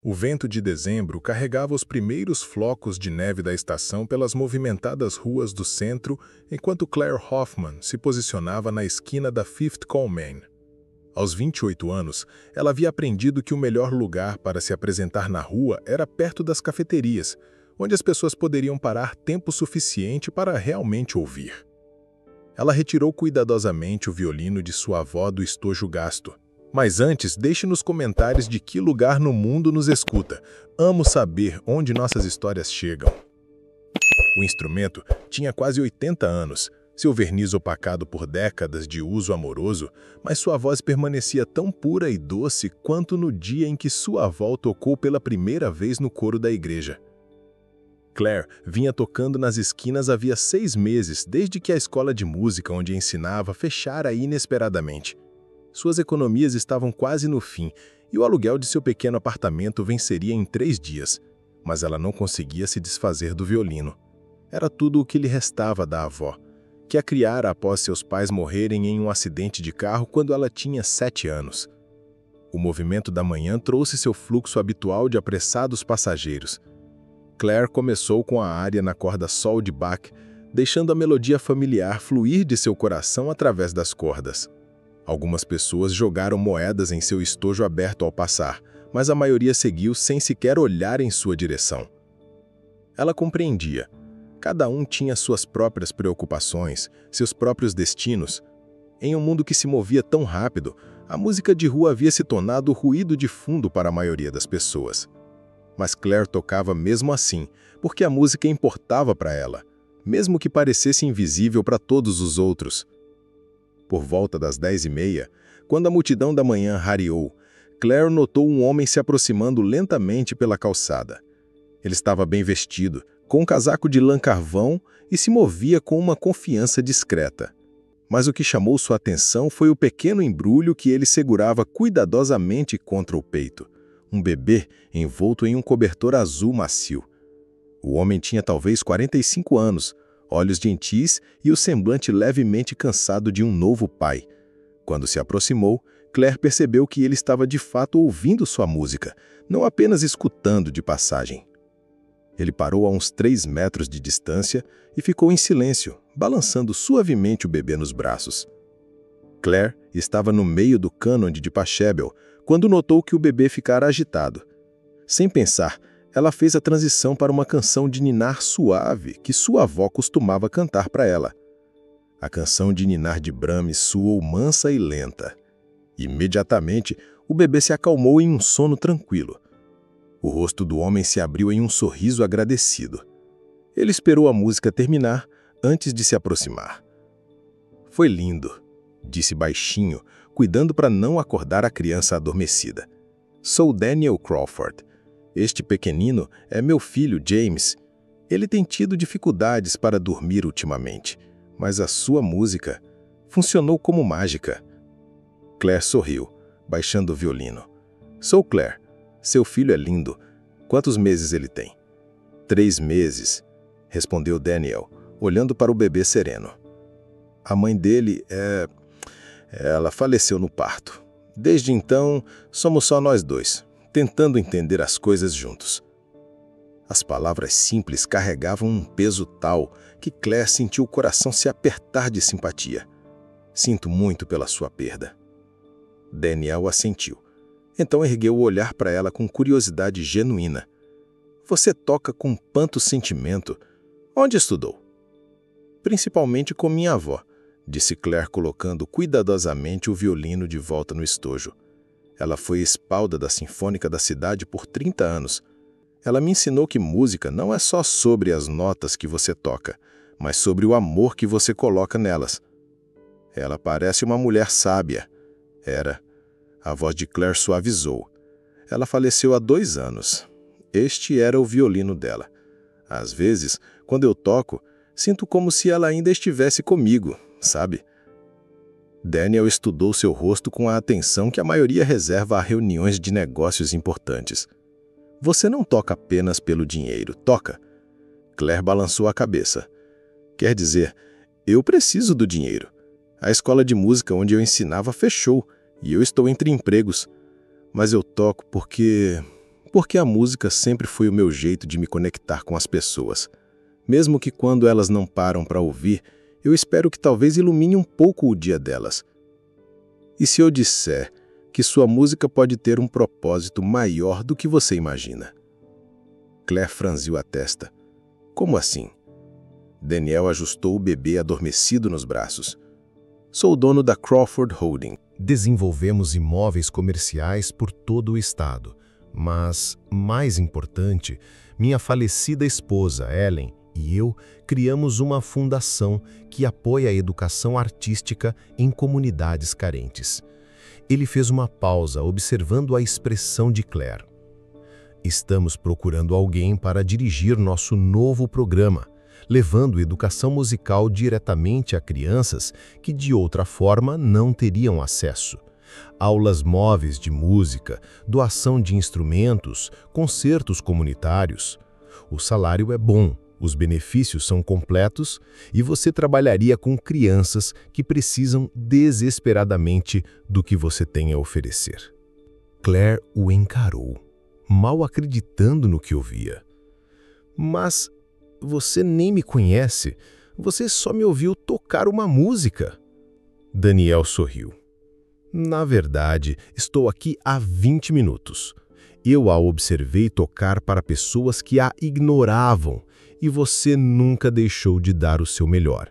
O vento de dezembro carregava os primeiros flocos de neve da estação pelas movimentadas ruas do centro, enquanto Claire Hoffman se posicionava na esquina da Fifth Colmain. Aos 28 anos, ela havia aprendido que o melhor lugar para se apresentar na rua era perto das cafeterias, onde as pessoas poderiam parar tempo suficiente para realmente ouvir. Ela retirou cuidadosamente o violino de sua avó do estojo gasto. Mas antes, deixe nos comentários de que lugar no mundo nos escuta. Amo saber onde nossas histórias chegam. O instrumento tinha quase 80 anos, seu verniz opacado por décadas de uso amoroso, mas sua voz permanecia tão pura e doce quanto no dia em que sua avó tocou pela primeira vez no coro da igreja. Claire vinha tocando nas esquinas havia 6 meses, desde que a escola de música onde ensinava fechara inesperadamente. Suas economias estavam quase no fim e o aluguel de seu pequeno apartamento venceria em 3 dias, mas ela não conseguia se desfazer do violino. Era tudo o que lhe restava da avó, que a criara após seus pais morrerem em um acidente de carro quando ela tinha 7 anos. O movimento da manhã trouxe seu fluxo habitual de apressados passageiros. Claire começou com a área na corda sol de Bach, deixando a melodia familiar fluir de seu coração através das cordas. Algumas pessoas jogaram moedas em seu estojo aberto ao passar, mas a maioria seguiu sem sequer olhar em sua direção. Ela compreendia. Cada um tinha suas próprias preocupações, seus próprios destinos. Em um mundo que se movia tão rápido, a música de rua havia se tornado ruído de fundo para a maioria das pessoas. Mas Claire tocava mesmo assim, porque a música importava para ela, mesmo que parecesse invisível para todos os outros. Por volta das 10h30, quando a multidão da manhã rareou, Claire notou um homem se aproximando lentamente pela calçada. Ele estava bem vestido, com um casaco de lã carvão e se movia com uma confiança discreta. Mas o que chamou sua atenção foi o pequeno embrulho que ele segurava cuidadosamente contra o peito. Um bebê envolto em um cobertor azul macio. O homem tinha talvez 45 anos, olhos gentis e o semblante levemente cansado de um novo pai. Quando se aproximou, Claire percebeu que ele estava de fato ouvindo sua música, não apenas escutando de passagem. Ele parou a uns 3 metros de distância e ficou em silêncio, balançando suavemente o bebê nos braços. Claire estava no meio do cânon de Pachelbel, quando notou que o bebê ficara agitado. Sem pensar, ela fez a transição para uma canção de ninar suave que sua avó costumava cantar para ela. A canção de ninar de Brahms soou mansa e lenta. Imediatamente, o bebê se acalmou em um sono tranquilo. O rosto do homem se abriu em um sorriso agradecido. Ele esperou a música terminar antes de se aproximar. "Foi lindo", disse baixinho, cuidando para não acordar a criança adormecida. "Sou Daniel Crawford. Este pequenino é meu filho, James. Ele tem tido dificuldades para dormir ultimamente, mas a sua música funcionou como mágica." Claire sorriu, baixando o violino. "Sou Claire. Seu filho é lindo. Quantos meses ele tem?" 3 meses, respondeu Daniel, olhando para o bebê sereno. "A mãe dele Ela faleceu no parto. Desde então, somos só nós dois, tentando entender as coisas juntos." As palavras simples carregavam um peso tal que Claire sentiu o coração se apertar de simpatia. "Sinto muito pela sua perda." Daniel assentiu. Então ergueu o olhar para ela com curiosidade genuína. "Você toca com tanto sentimento. Onde estudou?" "Principalmente com minha avó", disse Claire, colocando cuidadosamente o violino de volta no estojo. "Ela foi espalda da Sinfônica da cidade por 30 anos. Ela me ensinou que música não é só sobre as notas que você toca, mas sobre o amor que você coloca nelas." "Ela parece uma mulher sábia." "Era." A voz de Claire suavizou. "Ela faleceu há 2 anos. Este era o violino dela. Às vezes, quando eu toco, sinto como se ela ainda estivesse comigo, sabe?" Daniel estudou seu rosto com a atenção que a maioria reserva a reuniões de negócios importantes. "Você não toca apenas pelo dinheiro, toca?" Claire balançou a cabeça. "Quer dizer, eu preciso do dinheiro. A escola de música onde eu ensinava fechou e eu estou entre empregos. Mas eu toco Porque a música sempre foi o meu jeito de me conectar com as pessoas. Mesmo que quando elas não param para ouvir, eu espero que talvez ilumine um pouco o dia delas. E se eu disser que sua música pode ter um propósito maior do que você imagina? Claire franziu a testa. Como assim? Daniel ajustou o bebê adormecido nos braços. Sou o dono da Crawford Holding. Desenvolvemos imóveis comerciais por todo o estado. Mas, mais importante, minha falecida esposa, Ellen, e eu criamos uma fundação que apoia a educação artística em comunidades carentes. Ele fez uma pausa, observando a expressão de Claire. Estamos procurando alguém para dirigir nosso novo programa, levando educação musical diretamente a crianças que de outra forma não teriam acesso. Aulas móveis de música, doação de instrumentos, concertos comunitários. O salário é bom, os benefícios são completos e você trabalharia com crianças que precisam desesperadamente do que você tem a oferecer. Claire o encarou, mal acreditando no que ouvia. Mas você nem me conhece, você só me ouviu tocar uma música. Daniel sorriu. Na verdade, estou aqui há 20 minutos. Eu a observei tocar para pessoas que a ignoravam e você nunca deixou de dar o seu melhor.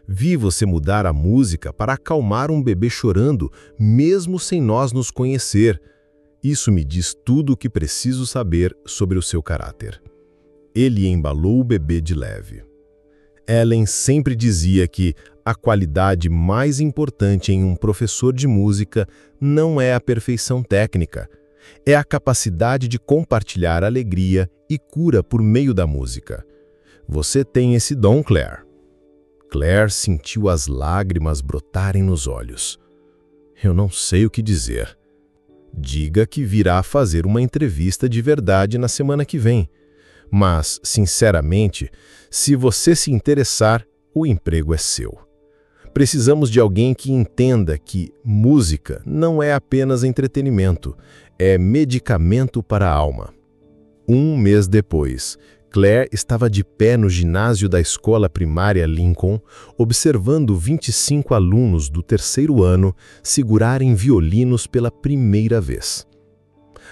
Vi você mudar a música para acalmar um bebê chorando, mesmo sem nós nos conhecer. Isso me diz tudo o que preciso saber sobre o seu caráter. Ele embalou o bebê de leve. Ellen sempre dizia que a qualidade mais importante em um professor de música não é a perfeição técnica, é a capacidade de compartilhar alegria e cura por meio da música. Você tem esse dom, Claire. Claire sentiu as lágrimas brotarem nos olhos. Eu não sei o que dizer. Diga que virá fazer uma entrevista de verdade na semana que vem. Mas, sinceramente, se você se interessar, o emprego é seu. Precisamos de alguém que entenda que música não é apenas entretenimento, é medicamento para a alma. Um mês depois, Claire estava de pé no ginásio da escola primária Lincoln, observando 25 alunos do terceiro ano segurarem violinos pela primeira vez.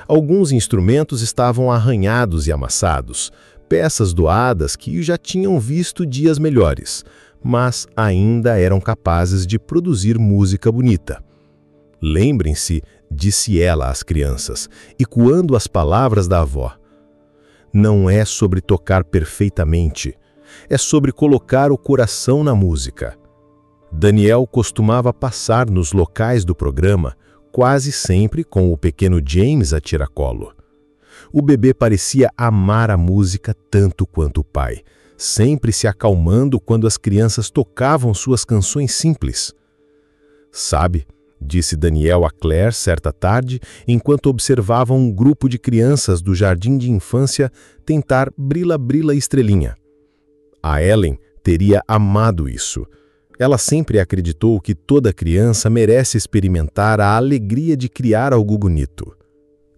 Alguns instrumentos estavam arranhados e amassados, peças doadas que já tinham visto dias melhores, mas ainda eram capazes de produzir música bonita. Lembrem-se, disse ela às crianças, ecoando as palavras da avó. Não é sobre tocar perfeitamente, é sobre colocar o coração na música. Daniel costumava passar nos locais do programa, quase sempre com o pequeno James a tiracolo. O bebê parecia amar a música tanto quanto o pai, sempre se acalmando quando as crianças tocavam suas canções simples. Sabe, disse Daniel a Claire certa tarde, enquanto observavam um grupo de crianças do jardim de infância tentar Brila Brila Estrelinha. A Ellen teria amado isso. Ela sempre acreditou que toda criança merece experimentar a alegria de criar algo bonito.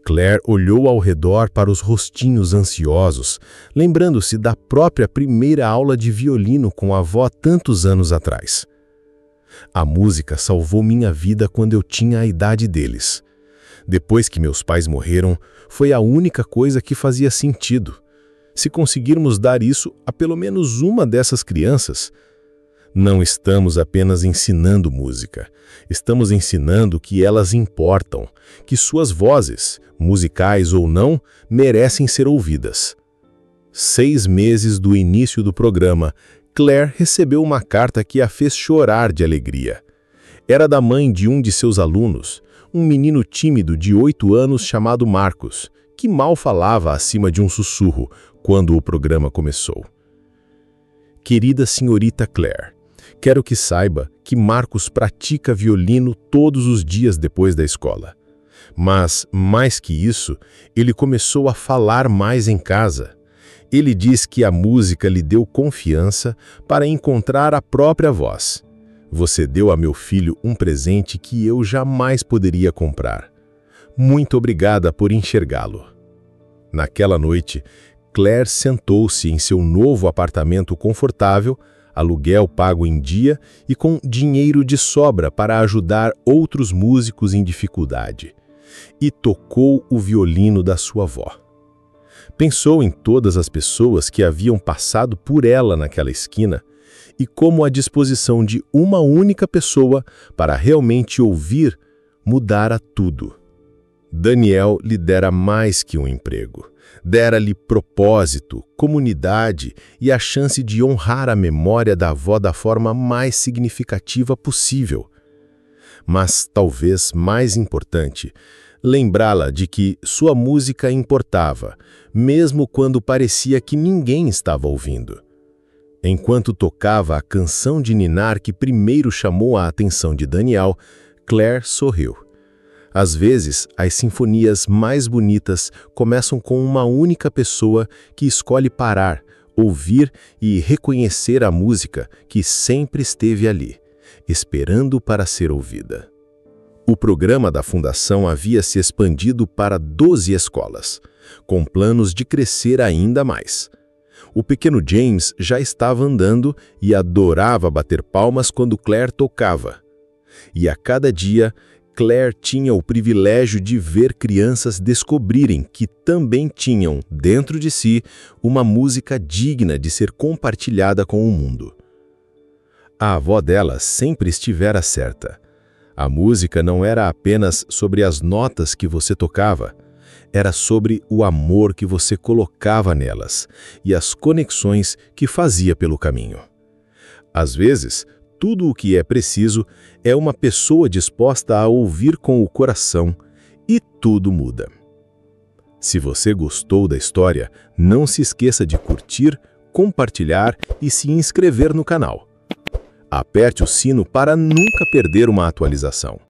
Claire olhou ao redor para os rostinhos ansiosos, lembrando-se da própria primeira aula de violino com a avó tantos anos atrás. A música salvou minha vida quando eu tinha a idade deles. Depois que meus pais morreram, foi a única coisa que fazia sentido. Se conseguirmos dar isso a pelo menos uma dessas crianças, não estamos apenas ensinando música, estamos ensinando que elas importam, que suas vozes, musicais ou não, merecem ser ouvidas. 6 meses do início do programa, Claire recebeu uma carta que a fez chorar de alegria. Era da mãe de um de seus alunos, um menino tímido de 8 anos chamado Marcos, que mal falava acima de um sussurro quando o programa começou. Querida senhorita Claire, quero que saiba que Marcos pratica violino todos os dias depois da escola. Mas, mais que isso, ele começou a falar mais em casa. Ele diz que a música lhe deu confiança para encontrar a própria voz. Você deu a meu filho um presente que eu jamais poderia comprar. Muito obrigada por enxergá-lo. Naquela noite, Claire sentou-se em seu novo apartamento confortável, aluguel pago em dia e com dinheiro de sobra para ajudar outros músicos em dificuldade, e tocou o violino da sua avó. Pensou em todas as pessoas que haviam passado por ela naquela esquina e como a disposição de uma única pessoa para realmente ouvir mudara tudo. Daniel lhe dera mais que um emprego. Dera-lhe propósito, comunidade e a chance de honrar a memória da avó da forma mais significativa possível. Mas, talvez mais importante, lembrá-la de que sua música importava, mesmo quando parecia que ninguém estava ouvindo. Enquanto tocava a canção de ninar que primeiro chamou a atenção de Daniel, Claire sorriu. Às vezes, as sinfonias mais bonitas começam com uma única pessoa que escolhe parar, ouvir e reconhecer a música que sempre esteve ali, esperando para ser ouvida. O programa da Fundação havia se expandido para 12 escolas, com planos de crescer ainda mais. O pequeno James já estava andando e adorava bater palmas quando Claire tocava. E a cada dia, Claire tinha o privilégio de ver crianças descobrirem que também tinham, dentro de si, uma música digna de ser compartilhada com o mundo. A avó dela sempre estivera certa. A música não era apenas sobre as notas que você tocava, era sobre o amor que você colocava nelas e as conexões que fazia pelo caminho. Às vezes, tudo o que é preciso é uma pessoa disposta a ouvir com o coração e tudo muda. Se você gostou da história, não se esqueça de curtir, compartilhar e se inscrever no canal. Aperte o sino para nunca perder uma atualização.